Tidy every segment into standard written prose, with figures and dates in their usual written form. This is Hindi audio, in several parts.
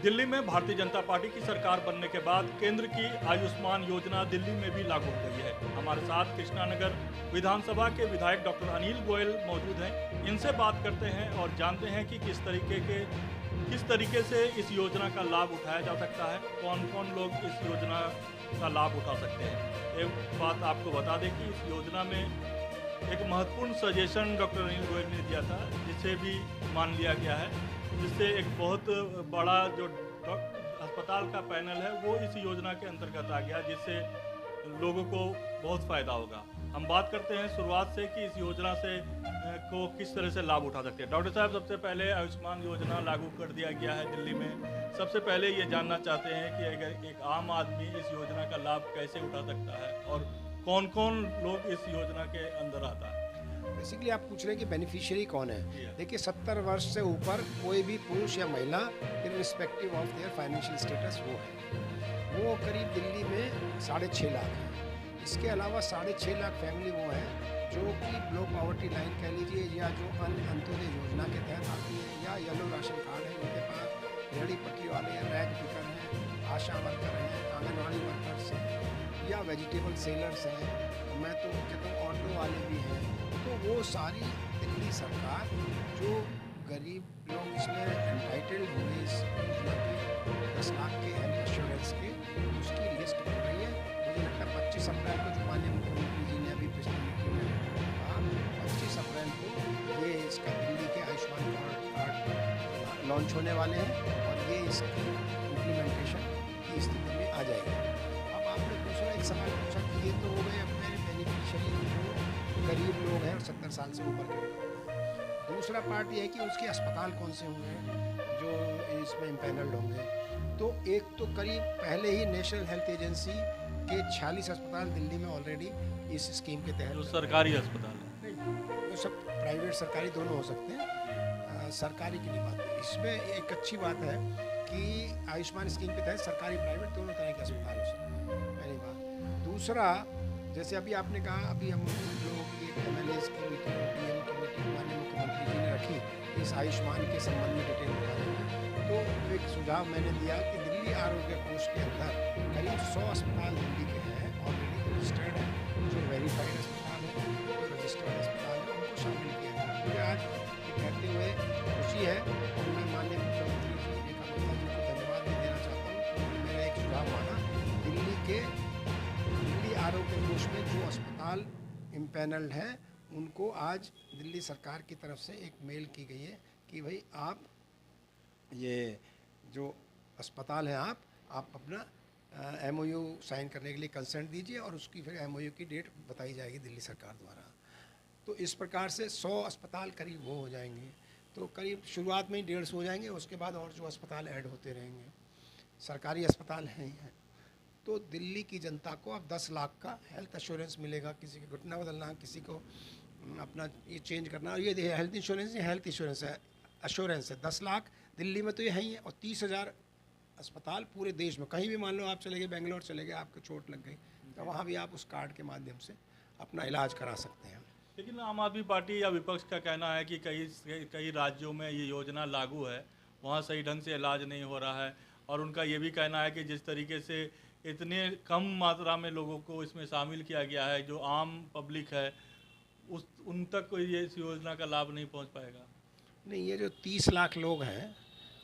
दिल्ली में भारतीय जनता पार्टी की सरकार बनने के बाद केंद्र की आयुष्मान योजना दिल्ली में भी लागू हो गई है। हमारे साथ कृष्णानगर विधानसभा के विधायक डॉक्टर अनिल गोयल मौजूद हैं। इनसे बात करते हैं और जानते हैं कि किस तरीके से इस योजना का लाभ उठाया जा सकता है, कौन कौन लोग इस योजना का लाभ उठा सकते हैं। एक बात आपको बता दें कि इस योजना में एक महत्वपूर्ण सजेशन डॉक्टर अनिल गोयल ने दिया था, जिसे भी मान लिया गया है, जिससे एक बहुत बड़ा जो अस्पताल का पैनल है वो इस योजना के अंतर्गत आ गया, जिससे लोगों को बहुत फ़ायदा होगा। हम बात करते हैं शुरुआत से कि इस योजना से को किस तरह से लाभ उठा सकते हैं। डॉक्टर साहब, सबसे पहले आयुष्मान योजना लागू कर दिया गया है दिल्ली में। सबसे पहले ये जानना चाहते हैं कि अगर एक आम आदमी इस योजना का लाभ कैसे उठा सकता है और कौन कौन लोग इस योजना के अंदर आता है। बेसिकली आप पूछ रहे हैं कि बेनिफिशियरी कौन है। जी हाँ। देखिए, 70 वर्ष से ऊपर कोई भी पुरुष या महिला irrespective of their financial status वो करीब दिल्ली में 6.5 लाख है। इसके अलावा 6.5 लाख फैमिली वो हैं जो कि लो पॉवर्टी लाइन कह लीजिए, या जो अंत्योदय योजना के तहत आती है, या येलो राशन कार्ड है, उनके पास रेहड़ी पटरी वाले हैं, रैग पिकर हैं, आशा वर्कर हैं, आंगनवाड़ी वर्कर्स हैं, या वेजिटेबल सेलर्स हैं, मैं तो कहता हूँ ऑटो वाले भी हैं। तो वो सारी दिल्ली सरकार जो गरीब लोग इसमें एंटाइटल्ड हुए इस योजना के 10 लाख के हेल्थ इंश्योरेंस के, उसकी लिस्ट बन रही है। मुझे लगता है 25 अप्रैल को जो माननीय मुख्यमंत्री जी ने अभी पिछली मीटिंग में कहा, 25 अप्रैल को ये इसका दिल्ली के आयुष्मान कार्ड लॉन्च होने वाले हैं और ये इसकी इम्प्लीमेंटेशन की स्थिति में आ जाएगी। अब आपने दूसरा एक सवाल पूछा कि ये तो हो गए अपने बेनिफिशियरी जो गरीब लोग हैं और 70 साल से ऊपर के लोग। दूसरा पार्ट ये है कि उसके अस्पताल कौन से होंगे जो इसमें इम्पैनल्ड होंगे। तो एक तो करीब पहले ही नेशनल हेल्थ एजेंसी के 46 अस्पताल दिल्ली में ऑलरेडी इस स्कीम के तहत, जो सरकारी अस्पताल है, वो सब प्राइवेट सरकारी दोनों हो सकते हैं, सरकारी की नहीं बात है। इसमें एक अच्छी बात है कि आयुष्मान स्कीम के तहत सरकारी प्राइवेट दोनों तरह के अस्पताल हो सकते हैं, पहली बात। दूसरा, जैसे अभी आपने कहा, अभी हम लोग MLAs की मीटिंग, PM की मीटिंग माननीय मुख्यमंत्री जी ने रखी इस आयुष्मान के संबंध में डिटेल बताने। तो एक सुझाव मैंने दिया कि दिल्ली आरोग्य कोष के अंदर करीब 100 अस्पताल दिल्ली के हैं ऑलरेडी रजिस्टर्ड हैं, जो वेरीफाइड अस्पताल है, जो रजिस्टर्ड अस्पताल है, उनको शामिल किया गया। मुझे आज ये कहते हुए खुशी है और मैं माननीय मुख्यमंत्री जी रेखा गुप्ता जी को धन्यवाद भी देना चाहता हूँ कि मेरा एक सुझाव माना, दिल्ली आरोग्य कोष में जो अस्पताल इम्पैनल्ड हैं उनको आज दिल्ली सरकार की तरफ से एक मेल की गई है कि भाई आप ये जो अस्पताल हैं आप अपना MOU साइन करने के लिए कंसेंट दीजिए और उसकी फिर MOU की डेट बताई जाएगी दिल्ली सरकार द्वारा। तो इस प्रकार से 100 अस्पताल करीब वो हो जाएंगे। तो करीब शुरुआत में ही 150 हो जाएंगे, उसके बाद और जो अस्पताल ऐड होते रहेंगे, सरकारी अस्पताल हैं ही हैं। तो दिल्ली की जनता को अब 10 लाख का हेल्थ इंश्योरेंस मिलेगा। किसी की घुटना बदलना, किसी को अपना ये चेंज करना, और ये हेल्थ इंश्योरेंस है, एश्योरेंस है 10 लाख दिल्ली में तो ये है ही है। और 30,000 अस्पताल पूरे देश में, कहीं भी मान लो आप चले गए, बेंगलोर चले गए, आपको चोट लग गई, तो वहाँ भी आप उस कार्ड के माध्यम से अपना इलाज करा सकते हैं। लेकिन आम आदमी पार्टी या विपक्ष का कहना है कि कई राज्यों में ये योजना लागू है, वहाँ सही ढंग से इलाज नहीं हो रहा है, और उनका ये भी कहना है कि जिस तरीके से इतने कम मात्रा में लोगों को इसमें शामिल किया गया है, जो आम पब्लिक है उन तक कोई ये इस योजना का लाभ नहीं पहुंच पाएगा। नहीं, ये जो 30 लाख लोग हैं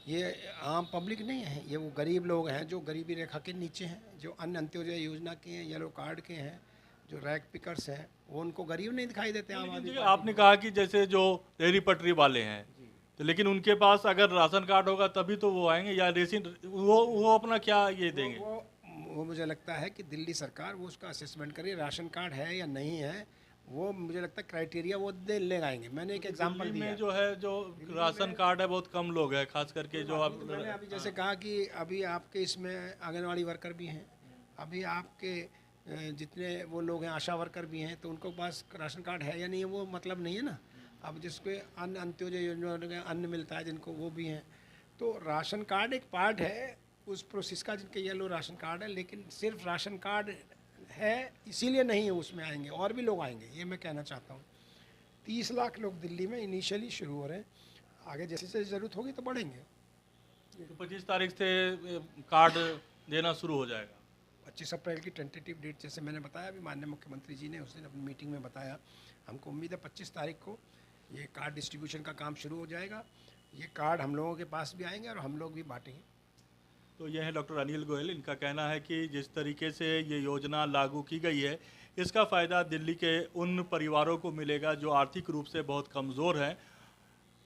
ये आम पब्लिक नहीं है, ये वो गरीब लोग हैं जो गरीबी रेखा के नीचे हैं, जो अन्य अंत्योदय योजना के हैं, येलो कार्ड के हैं, जो रैग पिकर्स हैं, वो उनको गरीब नहीं दिखाई देते आम आदमी। आपने कहा कि जैसे जो रेहड़ी पटरी वाले हैं, तो लेकिन उनके पास अगर राशन कार्ड होगा तभी तो वो आएंगे, या रेशन वो अपना क्या ये देंगे। वो मुझे लगता है कि दिल्ली सरकार वो उसका असेसमेंट करे, राशन कार्ड है या नहीं है, वो मुझे लगता है क्राइटेरिया वो ले आएंगे। मैंने एक एग्जांपल दिया में जो है, जो राशन कार्ड है बहुत कम लोग हैं, खास करके जो आप, मैंने अभी जैसे कहा कि अभी आपके इसमें आंगनवाड़ी वर्कर भी हैं, अभी आपके जितने वो लोग हैं आशा वर्कर भी हैं, तो उनको पास राशन कार्ड है या नहीं है वो मतलब नहीं है ना। अब जिसको अन्न अंत्योदय योजना का अन्न मिलता है जिनको, वो भी हैं। तो राशन कार्ड एक पार्ट है उस प्रोसेस का, जिनके येलो राशन कार्ड है, लेकिन सिर्फ राशन कार्ड है इसीलिए नहीं है उसमें आएंगे, और भी लोग आएंगे, ये मैं कहना चाहता हूँ। 30 लाख लोग दिल्ली में इनिशियली शुरू हो रहे हैं, आगे जैसे जैसे ज़रूरत होगी तो बढ़ेंगे। तो 25 तारीख से कार्ड देना शुरू हो जाएगा। 25 अप्रैल की टेंटेटिव डेट जैसे मैंने बताया, अभी माननीय मुख्यमंत्री जी ने उस दिन अपनी मीटिंग में बताया। हमको उम्मीद है 25 तारीख को ये कार्ड डिस्ट्रीब्यूशन का काम शुरू हो जाएगा। ये कार्ड हम लोगों के पास भी आएंगे और हम लोग भी बांटेंगे। तो ये है डॉक्टर अनिल गोयल। इनका कहना है कि जिस तरीके से ये योजना लागू की गई है, इसका फ़ायदा दिल्ली के उन परिवारों को मिलेगा जो आर्थिक रूप से बहुत कमज़ोर हैं,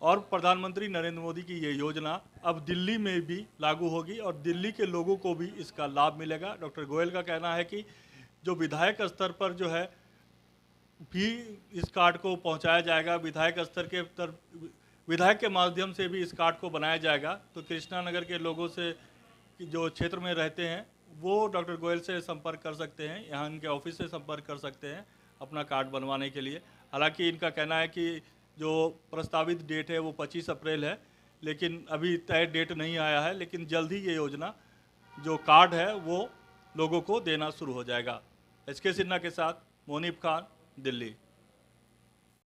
और प्रधानमंत्री नरेंद्र मोदी की ये योजना अब दिल्ली में भी लागू होगी और दिल्ली के लोगों को भी इसका लाभ मिलेगा। डॉक्टर गोयल का कहना है कि जो विधायक स्तर पर जो है भी इस कार्ड को पहुंचाया जाएगा, विधायक के माध्यम से भी इस कार्ड को बनाया जाएगा। तो कृष्णा नगर के लोगों से जो क्षेत्र में रहते हैं वो डॉक्टर गोयल से संपर्क कर सकते हैं, यहाँ इनके ऑफिस से संपर्क कर सकते हैं अपना कार्ड बनवाने के लिए। हालांकि इनका कहना है कि जो प्रस्तावित डेट है वो 25 अप्रैल है, लेकिन अभी तय डेट नहीं आया है, लेकिन जल्द ही ये योजना जो कार्ड है वो लोगों को देना शुरू हो जाएगा। SK सिन्हा के साथ मोनीब खान, दिल्ली।